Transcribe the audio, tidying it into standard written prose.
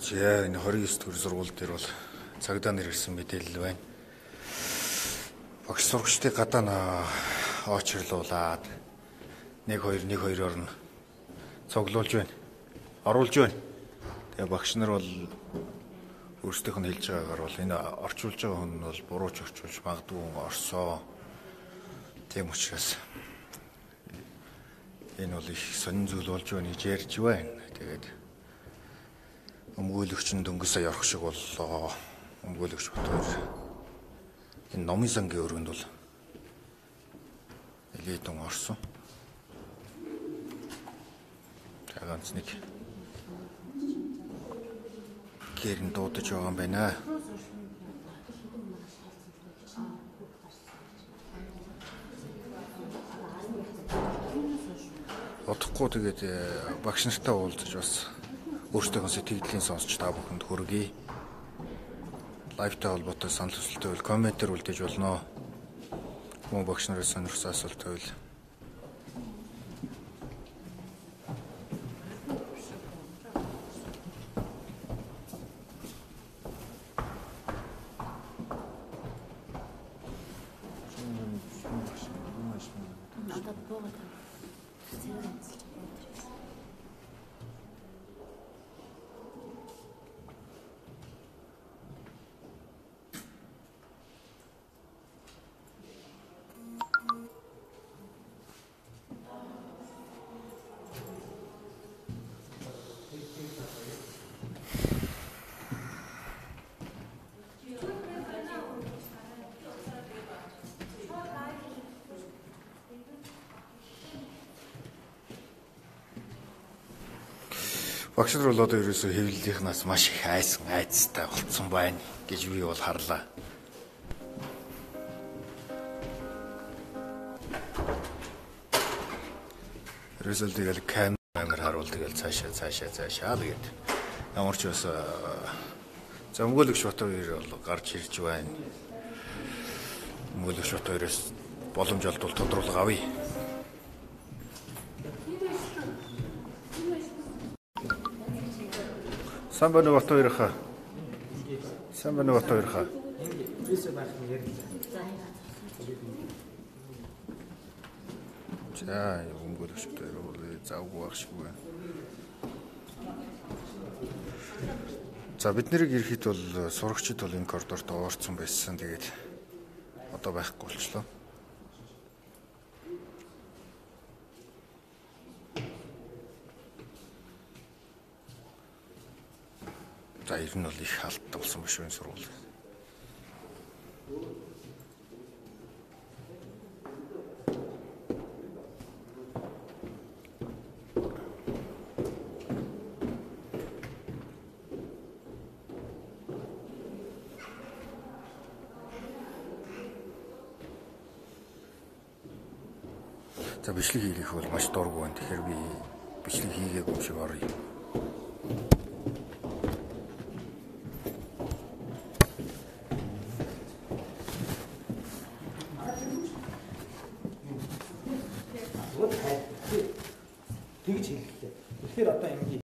За энэ 29 дэх сургууль дээр бол цагдаа нар ирсэн мэдээлэл байна. Багш сурагчдыг гадаа очрлуулад 1-2-1-2-оор нь цуглуулж байна. Оруулж байна. Тэгээ багш нар бол өөрсдийнх нь хэлж байгаагаар бол энэ орчуулж байгаа хүн нь бол бурууч орчуулж магадгүй орсоо. Тийм учраас энэ бол их сонин зүйл болж байна гэж ярьж байна. Тэгээд өмгөөлөгч нь дөнгөж сая орох шиг боллоо. Өмгөөлөгч бодвол энэ номын сангийн өрөөнд бол элитэн орсон. Ганц нэг гэрэн дуудаж байгаа юм байна. Одохгүй тэгээд багш нартай уулзаж бас өөрсдийнхөө сэтгэлийн сонсч та бүхэнд хүргэе. Лайвтай холбоотой санал хүсэлттэй бол комментээр үлдээж болно. Хүн багш нараас сонирхсан асуулт байвал багш нар бол одоо ерөөсөө хэвлэлийнхнаас маш их айцтай болцсон байна гэж би бол харлаа. Ерөөсөө тэгэл камер харуул тэгэл цаашаа тэгээд ямар ч бас өмгөөлөгч бот хоёр бол гарч ирж байна. Өмгөөлөгч бот хоёроос боломж олдвол тодруулга авъя. Самбаны бот хоёрхаа. Самбаны бот хоёрхаа. За, өмгөөлөгч бот хоёр бол завгүй байх шиг байна. За бид нэрийг ирэхэд бол сурагчид бол энэ коридорт оорцсон байсан. Тэгээд одоо байхгүй болчлоо. За ер нь бол их хаалттай болсон биш үү сургууль. За бичлэг хийх бол маш дургүй байна. Тэгэхээр би бичлэг хийгээгүй юм шиг оръё. Тэгж хэллээ. Тэгэхээр одоо ингэ